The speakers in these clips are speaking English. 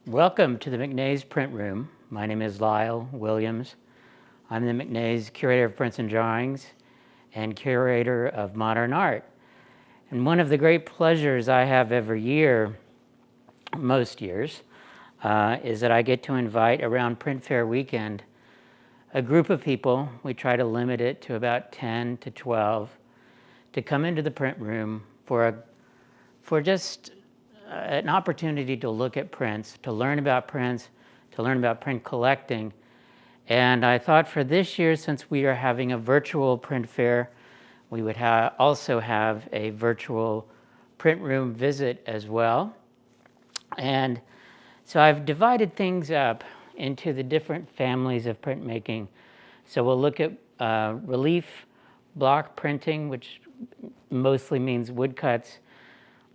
Welcome to the McNay's print room. My name is Lyle Williams. I'm the McNay's Curator of Prints and Drawings and Curator of Modern Art. And one of the great pleasures I have every year, most years, is that I get to invite around Print Fair weekend a group of people. We try to limit it to about 10 to 12 to come into the print room for just an opportunity to look at prints, to learn about prints, to learn about print collecting. And I thought for this year, since we are having a virtual print fair, we would also have a virtual print room visit as well. And so I've divided things up into the different families of printmaking. So we'll look at relief block printing, which mostly means woodcuts.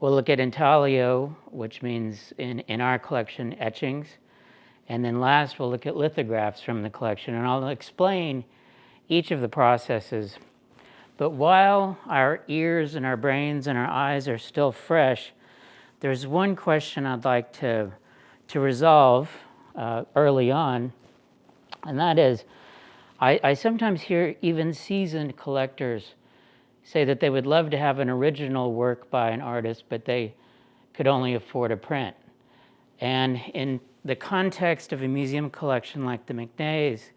We'll look at intaglio, which means in our collection, etchings. And then last, we'll look at lithographs from the collection. And I'll explain each of the processes. But while our ears and our brains and our eyes are still fresh, there's one question I'd like to resolve early on. And that is, I sometimes hear even seasoned collectors say that they would love to have an original work by an artist, but they could only afford a print. And in the context of a museum collection like the McNay's,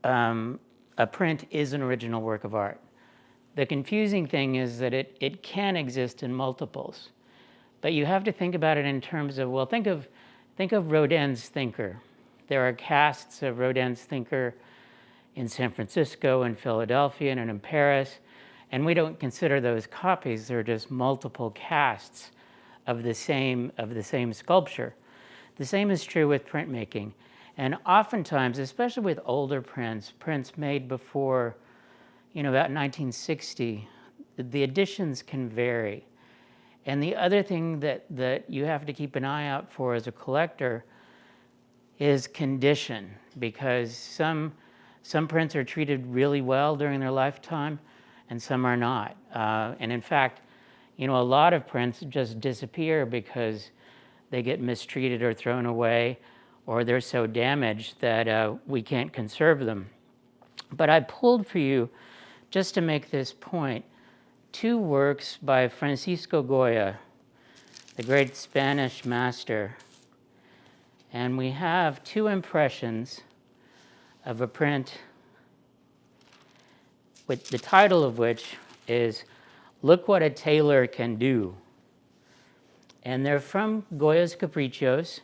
a print is an original work of art. The confusing thing is that it can exist in multiples, but you have to think about it in terms of, well, think of Rodin's Thinker. There are casts of Rodin's Thinker in San Francisco, in Philadelphia, and in Paris. And we don't consider those copies, they're just multiple casts of the same sculpture. The same is true with printmaking. And oftentimes, especially with older prints made before, about 1960, the editions can vary. And the other thing that you have to keep an eye out for as a collector is condition, because some prints are treated really well during their lifetime, and some are not. And in fact, a lot of prints just disappear because they get mistreated or thrown away, or they're so damaged that we can't conserve them. But I pulled for you, just to make this point, two works by Francisco Goya, the great Spanish master. And we have two impressions of a print with the title of which is Look What a Tailor Can Do. And they're from Goya's Capriccios.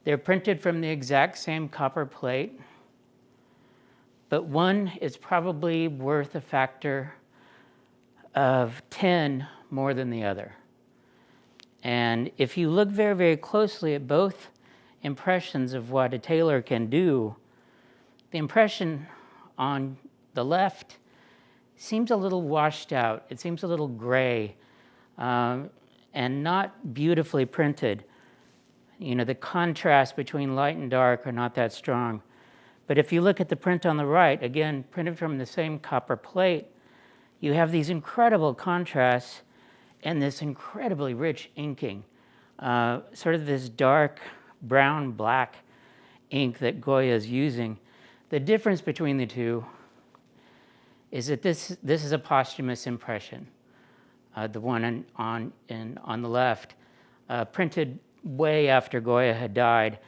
They're printed from the exact same copper plate, but one is probably worth a factor of 10 more than the other. And if you look very, very closely at both impressions of what a tailor can do, the impression on the left seems a little washed out. It seems a little gray and not beautifully printed. The contrast between light and dark are not that strong. But if you look at the print on the right, again, printed from the same copper plate, you have these incredible contrasts and this incredibly rich inking, sort of this dark brown-black ink that Goya is using. The difference between the two is that this is a posthumous impression. The one on the left, printed way after Goya had died,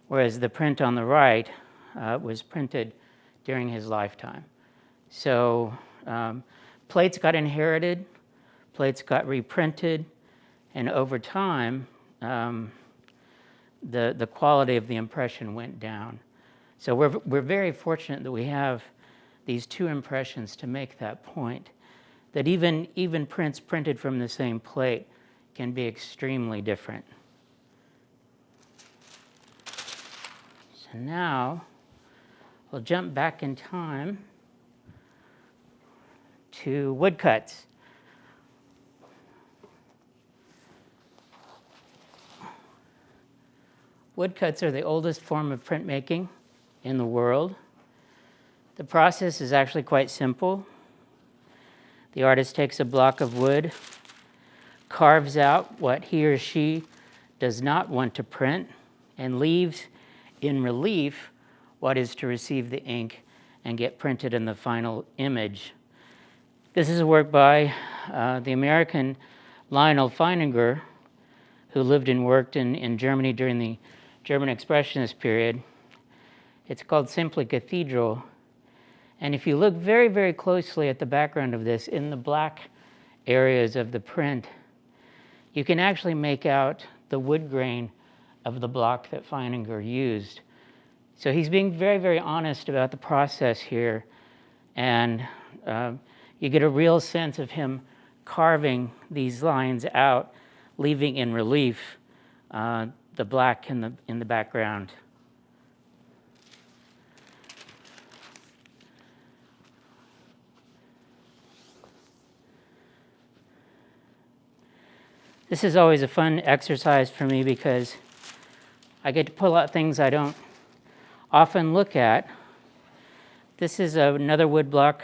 whereas the print on the right was printed during his lifetime. So plates got inherited, plates got reprinted, and over time, the quality of the impression went down. So we're very fortunate that we have these two impressions to make that point, that even prints printed from the same plate can be extremely different. So now we'll jump back in time to woodcuts. Woodcuts are the oldest form of printmaking in the world. The process is actually quite simple. The artist takes a block of wood, carves out what he or she does not want to print and leaves in relief what is to receive the ink and get printed in the final image. This is a work by the American Lionel Feininger, who lived and worked in Germany during the German Expressionist period. It's called simply Cathedral. And if you look very, very closely at the background of this, in the black areas of the print, you can actually make out the wood grain of the block that Feininger used. So he's being very, very honest about the process here. And you get a real sense of him carving these lines out, leaving in relief the black in the background. This is always a fun exercise for me because I get to pull out things I don't often look at. This is another woodblock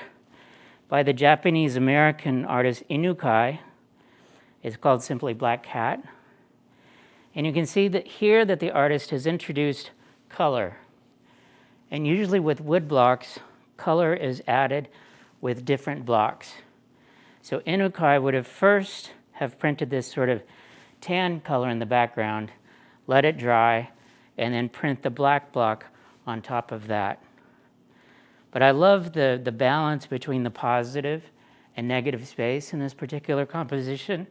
by the Japanese-American artist Inukai. It's called simply Black Cat. And you can see that here that the artist has introduced color. And usually with wood blocks, color is added with different blocks. So Inukai would have first have printed this sort of tan color in the background, let it dry, and then print the black block on top of that. But I love the balance between the positive and negative space in this particular composition,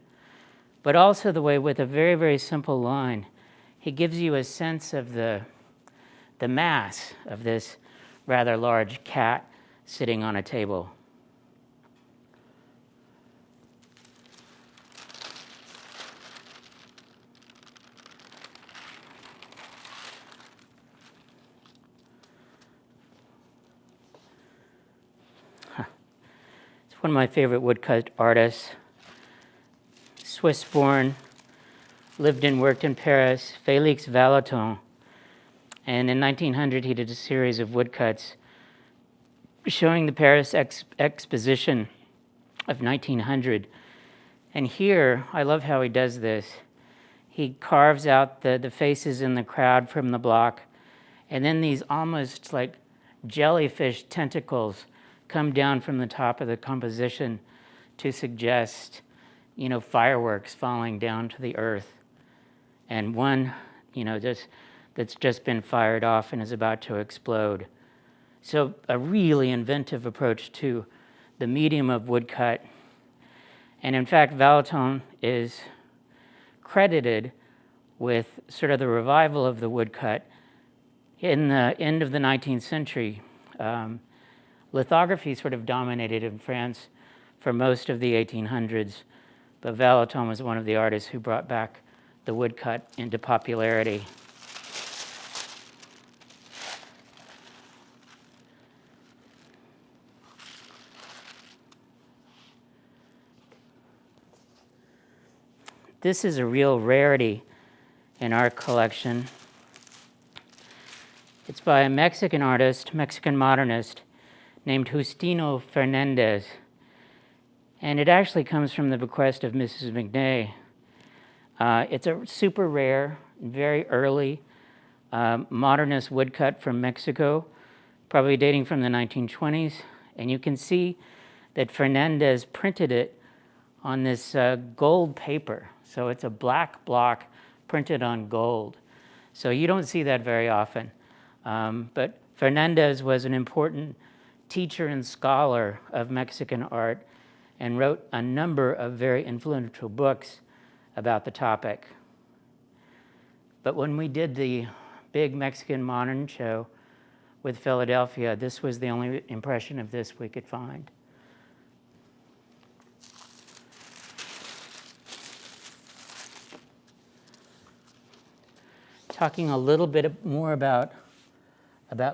but also the way with a very, very simple line, he gives you a sense of the mass of this rather large cat sitting on a table. One of my favorite woodcut artists, Swiss-born, lived and worked in Paris, Felix Valeton. And in 1900, he did a series of woodcuts showing the Paris exposition of 1900. And here, I love how he does this. He carves out the faces in the crowd from the block, and then these almost like jellyfish tentacles come down from the top of the composition to suggest, fireworks falling down to the earth. And one, that's just been fired off and is about to explode. So a really inventive approach to the medium of woodcut. And in fact, Valeton is credited with sort of the revival of the woodcut in the end of the 19th century. Lithography sort of dominated in France for most of the 1800s, but Valeton was one of the artists who brought back the woodcut into popularity. This is a real rarity in our collection. It's by a Mexican artist, Mexican modernist, named Juan Fernandez. And it actually comes from the bequest of Mrs. McNay's. It's a super rare, very early modernist woodcut from Mexico, probably dating from the 1920s. And you can see that Fernandez printed it on this gold paper. So it's a black block printed on gold. So you don't see that very often. But Fernandez was an important teacher and scholar of Mexican art and wrote a number of very influential books about the topic. But when we did the big Mexican modern show with Philadelphia, this was the only impression of this we could find. Talking a little bit more about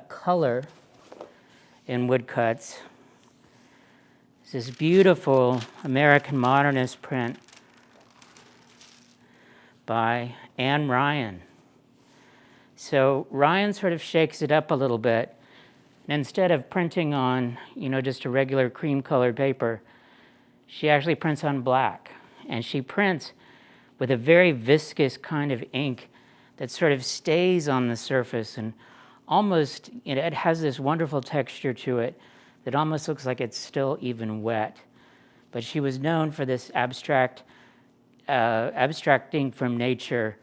color in woodcuts. This beautiful American modernist print by Anne Ryan. So Ryan sort of shakes it up a little bit. And instead of printing on, just a regular cream colored paper, she actually prints on black. And she prints with a very viscous kind of ink that sort of stays on the surface and almost, it has this wonderful texture to it that almost looks like it's still even wet. But she was known for this abstracting from nature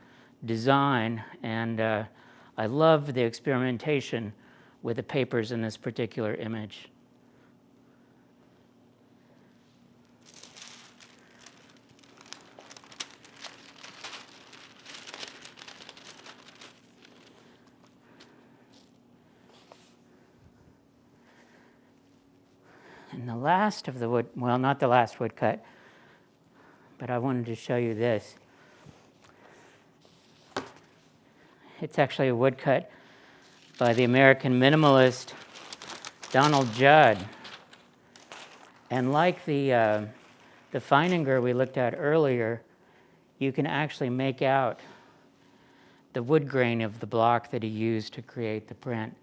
design, and I love the experimentation with the papers in this particular image. And the last of the wood, well, not the last woodcut, but I wanted to show you this. It's actually a woodcut by the American minimalist Donald Judd. And like the Feininger we looked at earlier, you can actually make out the wood grain of the block that he used to create the print.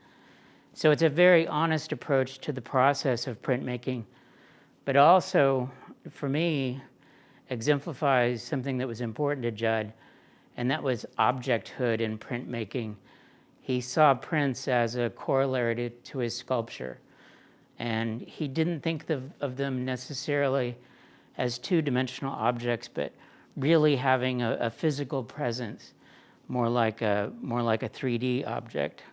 So it's a very honest approach to the process of printmaking, but also, for me, exemplifies something that was important to Judd, and that was objecthood in printmaking. He saw prints as a corollary to his sculpture, and he didn't think of them necessarily as two-dimensional objects, but really having a physical presence, more like a 3D object.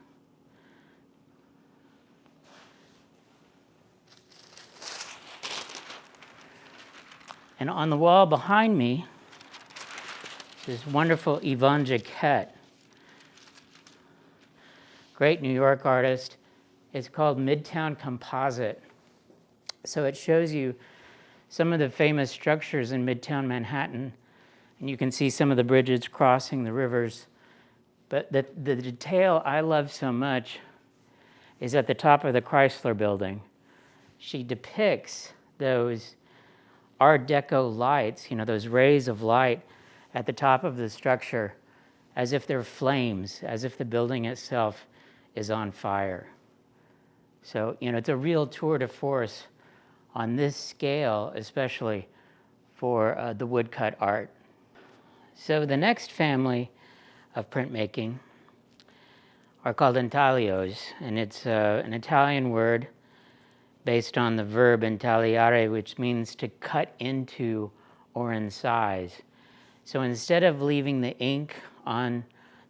And on the wall behind me, this wonderful Yvonne Jacquet, great New York artist. It's called Midtown Composite. So it shows you some of the famous structures in Midtown Manhattan, and you can see some of the bridges crossing the rivers. But the detail I love so much is at the top of the Chrysler Building. She depicts those Art Deco lights, those rays of light at the top of the structure as if they're flames, as if the building itself is on fire. So, it's a real tour de force on this scale, especially for the woodcut art. So the next family of printmaking are called intaglios, and it's an Italian word based on the verb intagliare, which means to cut into or incise. So instead of leaving the ink on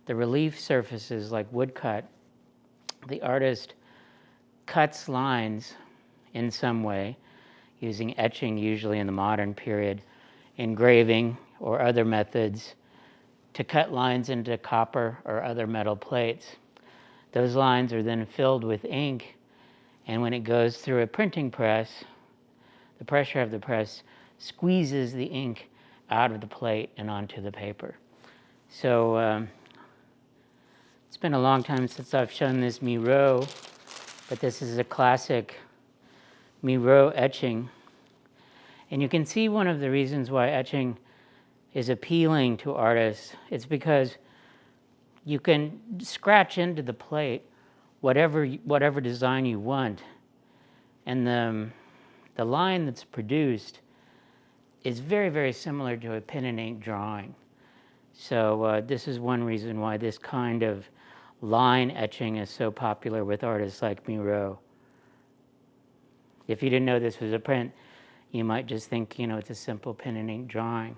the relief surfaces like woodcut, the artist cuts lines in some way, using etching usually in the modern period, engraving or other methods, to cut lines into copper or other metal plates. Those lines are then filled with ink, and when it goes through a printing press, the pressure of the press squeezes the ink out of the plate and onto the paper. So it's been a long time since I've shown this Miro, but this is a classic Miro etching. And you can see one of the reasons why etching is appealing to artists. It's because you can scratch into the plate whatever design you want, and the line that's produced is very, very similar to a pen and ink drawing. So this is one reason why this kind of line etching is so popular with artists like Miro. If you didn't know this was a print, you might just think, it's a simple pen and ink drawing.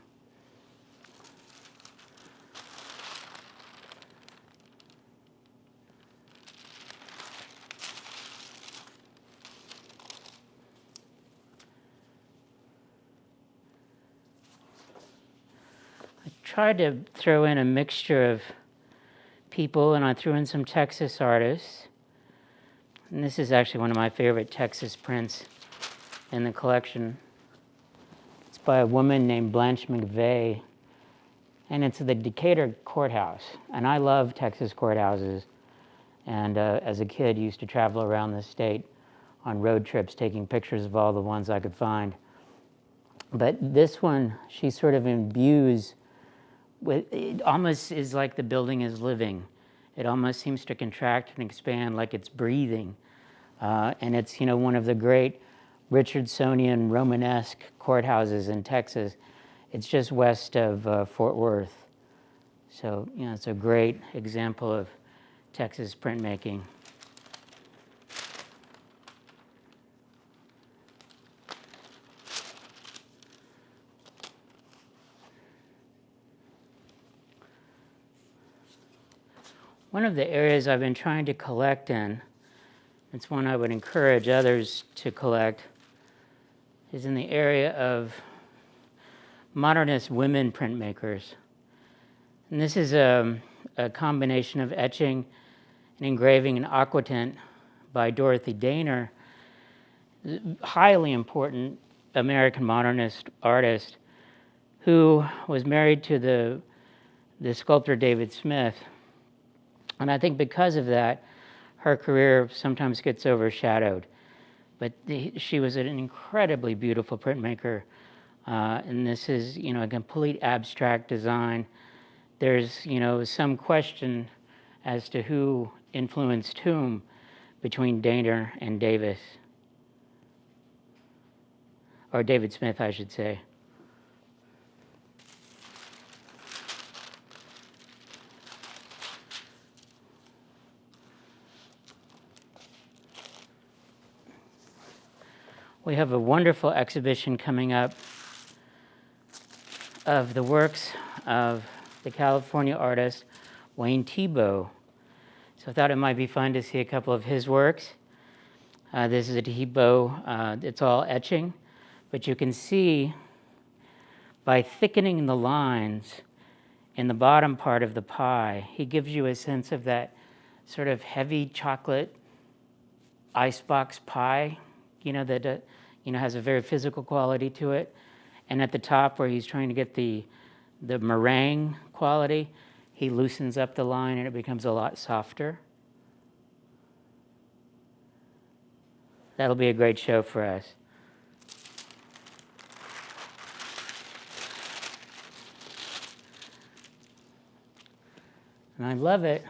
Tried to throw in a mixture of people, and I threw in some Texas artists. And this is actually one of my favorite Texas prints in the collection. It's by a woman named Blanche McVeigh, and it's the Decatur courthouse. And I love Texas courthouses, and as a kid used to travel around the state on road trips taking pictures of all the ones I could find. But this one, she sort of imbues it almost is like the building is living. It almost seems to contract and expand like it's breathing. And it's, one of the great Richardsonian Romanesque courthouses in Texas. It's just west of Fort Worth. So, it's a great example of Texas printmaking. One of the areas I've been trying to collect in, it's one I would encourage others to collect, is in the area of modernist women printmakers. And this is a combination of etching and engraving and aquatint by Dorothy Dayner, highly important American modernist artist who was married to the sculptor David Smith. And I think because of that, her career sometimes gets overshadowed. But she was an incredibly beautiful printmaker. And this is, a complete abstract design. There's, some question as to who influenced whom between Dayner and Davis. Or David Smith, I should say. We have a wonderful exhibition coming up of the works of the California artist Wayne Tebow. So I thought it might be fun to see a couple of his works. This is a Tebow, it's all etching, but you can see by thickening the lines in the bottom part of the pie, he gives you a sense of that sort of heavy chocolate icebox pie, that has a very physical quality to it. And at the top where he's trying to get the meringue quality, he loosens up the line and it becomes a lot softer. That'll be a great show for us. And I love it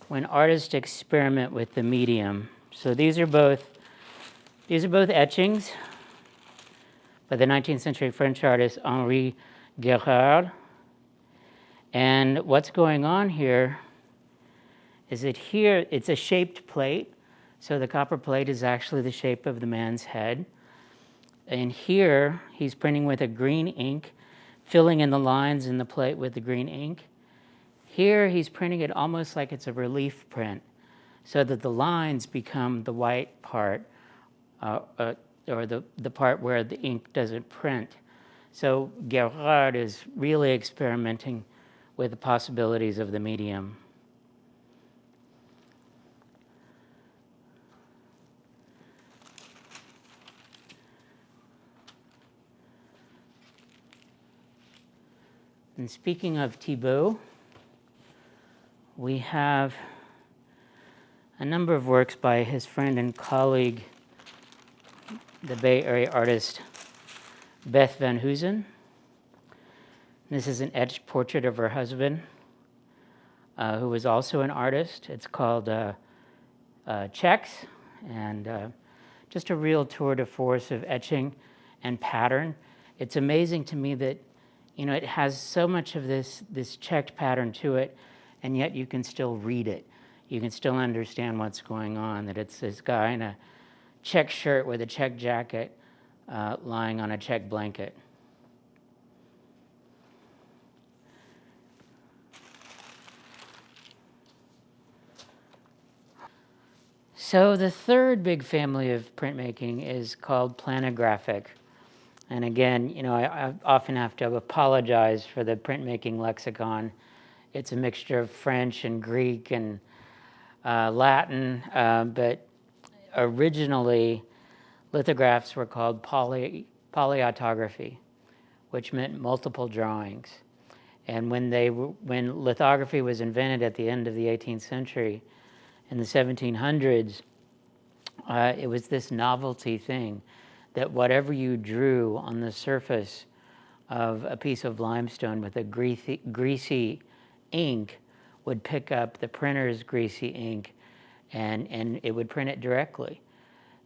when artists experiment with the medium. So these are both etchings by the 19th century French artist Arnaud Gerhard. And what's going on here is that here it's a shaped plate. So the copper plate is actually the shape of the man's head. And here he's printing with a green ink, filling in the lines in the plate with the green ink. Here he's printing it almost like it's a relief print, so that the lines become the white part, or the part where the ink doesn't print. So Gerhard is really experimenting with the possibilities of the medium. And speaking of Tebow, we have a number of works by his friend and colleague, the Bay Area artist Beth Van Houten. This is an etched portrait of her husband, who was also an artist. It's called Checks, and just a real tour de force of etching and pattern. It's amazing to me that it has so much of this checked pattern to it, and yet you can still read it. You can still understand what's going on, that it's this guy in a check shirt with a check jacket lying on a check blanket. So the third big family of printmaking is called Planographic. And again, I often have to apologize for the printmaking lexicon. It's a mixture of French and Greek and Latin, but originally lithographs were called polyautography, which meant multiple drawings. And when lithography was invented at the end of the 18th century, in the 1700s, it was this novelty thing that whatever you drew on the surface of a piece of limestone with a greasy ink would pick up the printer's greasy ink and it would print it directly.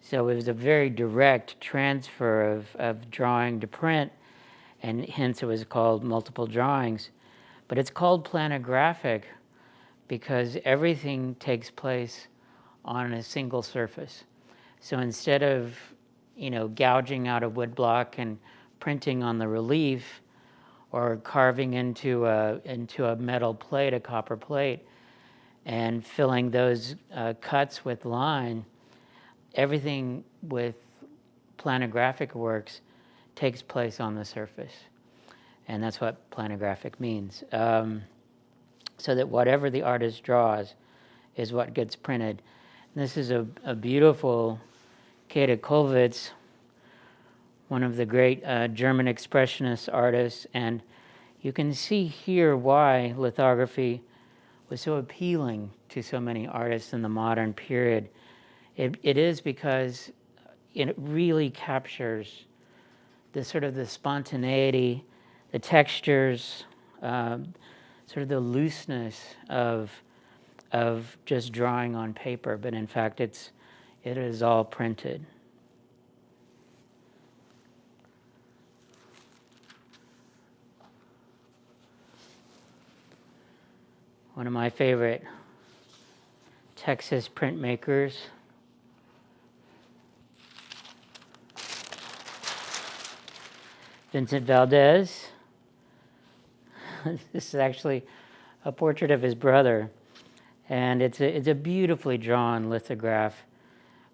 So it was a very direct transfer of drawing to print. and hence it was called multiple drawings. But it's called planographic because everything takes place on a single surface. So instead of, gouging out a wood block and printing on the relief, or carving into a metal plate, a copper plate, and filling those cuts with line, everything with planographic works takes place on the surface. And that's what planographic means. So that whatever the artist draws is what gets printed. And this is a beautiful Käthe Kollwitz, one of the great German expressionist artists, and you can see here why lithography was so appealing to so many artists in the modern period. It is because it really captures the sort of the spontaneity, the textures, sort of the looseness of just drawing on paper, but in fact it is all printed. One of my favorite Texas printmakers, Vincent Valdez. This is actually a portrait of his brother, and it's a beautifully drawn lithograph,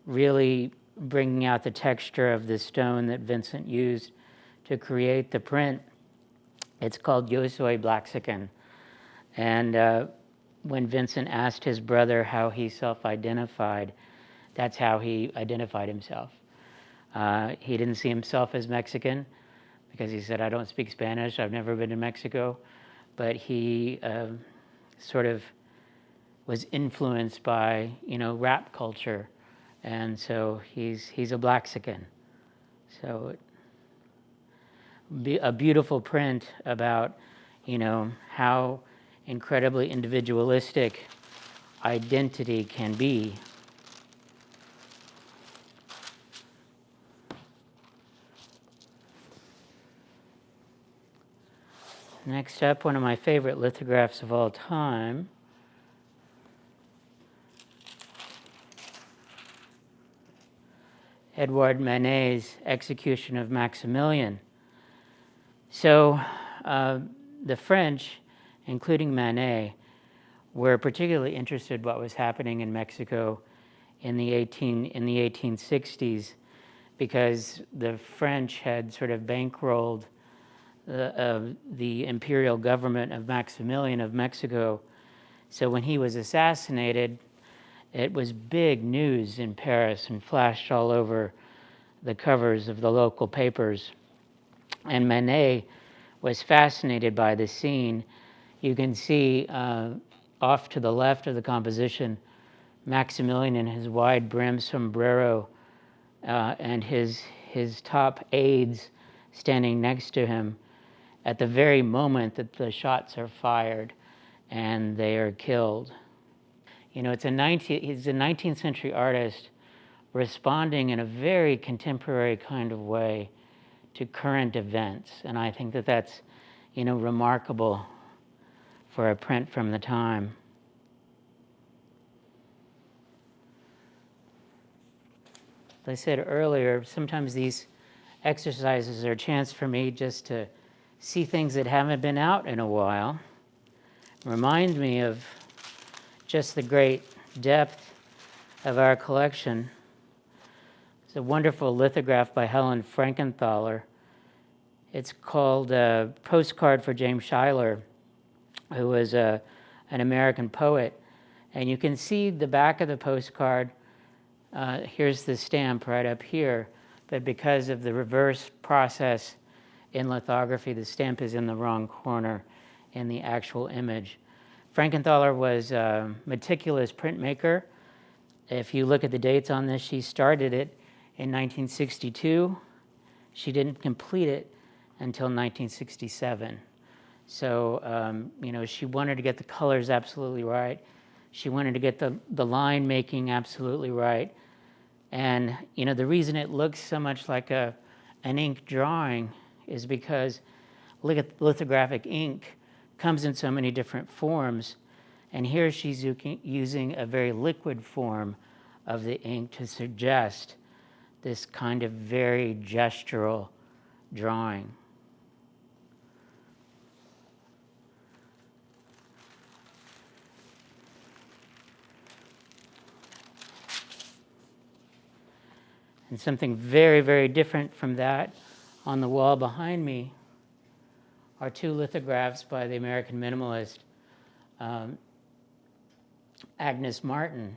really bringing out the texture of the stone that Vincent used to create the print. It's called Yo Soy Blaxican. And when Vincent asked his brother how he self-identified, that's how he identified himself. He didn't see himself as Mexican because he said, I don't speak Spanish, I've never been to Mexico. But he sort of was influenced by, rap culture. And so he's a Blaxican. So a beautiful print about, how incredibly individualistic identity can be. Next up, one of my favorite lithographs of all time. Edouard Manet's Execution of Maximilian. So the French, including Manet, were particularly interested in what was happening in Mexico in the 1860s, because the French had sort of bankrolled the imperial government of Maximilian of Mexico. So when he was assassinated, it was big news in Paris and flashed all over the covers of the local papers. And Manet was fascinated by the scene. You can see off to the left of the composition, Maximilian in his wide-brimmed sombrero and his top aides standing next to him at the very moment that the shots are fired and they are killed. He's a 19th century artist responding in a very contemporary kind of way to current events. And I think that that's, remarkable for a print from the time. As I said earlier, sometimes these exercises are a chance for me just to see things that haven't been out in a while. Remind me of just the great depth of our collection. It's a wonderful lithograph by Helen Frankenthaler. It's called Postcard for James Schuyler, who was an American poet. And you can see the back of the postcard. Here's the stamp right up here. But because of the reverse process in lithography, the stamp is in the wrong corner in the actual image. Frankenthaler was a meticulous printmaker. If you look at the dates on this, she started it in 1962. She didn't complete it until 1967. So, she wanted to get the colors absolutely right. She wanted to get the line making absolutely right. And, the reason it looks so much like an ink drawing is because lithographic ink comes in so many different forms. And here she's using a very liquid form of the ink to suggest this kind of very gestural drawing. And something very, very different from that on the wall behind me are two lithographs by the American minimalist Agnes Martin.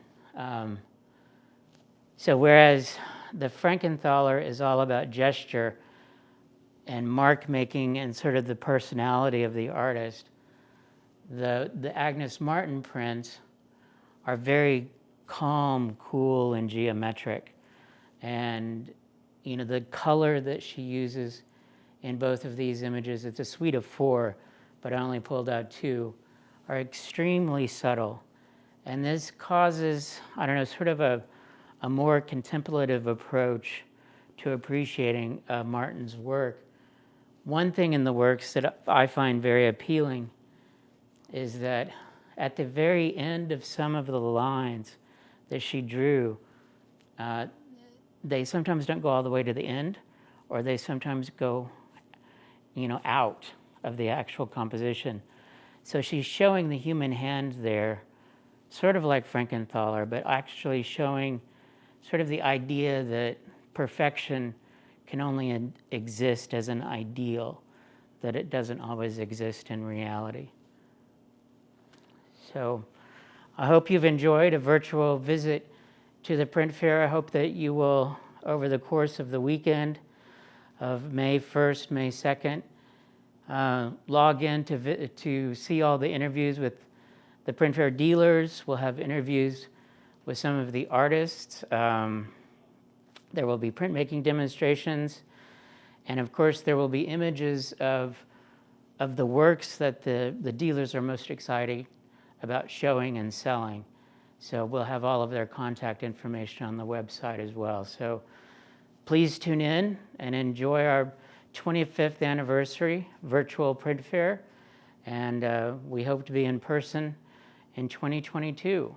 So whereas the Frankenthaler is all about gesture and mark making and sort of the personality of the artist, the Agnes Martin prints are very calm, cool, and geometric. And the color that she uses in both of these images, it's a suite of 4, but I only pulled out 2, are extremely subtle. And this causes, sort of a more contemplative approach to appreciating Martin's work. One thing in the works that I find very appealing is that at the very end of some of the lines that she drew, they sometimes don't go all the way to the end, or they sometimes go, out of the actual composition. So she's showing the human hand there, sort of like Frankenthaler, but actually showing sort of the idea that perfection can only exist as an ideal, that it doesn't always exist in reality. So I hope you've enjoyed a virtual visit to the print fair. I hope that you will, over the course of the weekend of May 1st, May 2nd, log in to see all the interviews with the print fair dealers. We'll have interviews with some of the artists. There will be printmaking demonstrations. And of course, there will be images of the works that the dealers are most excited about showing and selling. So we'll have all of their contact information on the website as well. So please tune in and enjoy our 25th anniversary virtual print fair. And we hope to be in person in 2022.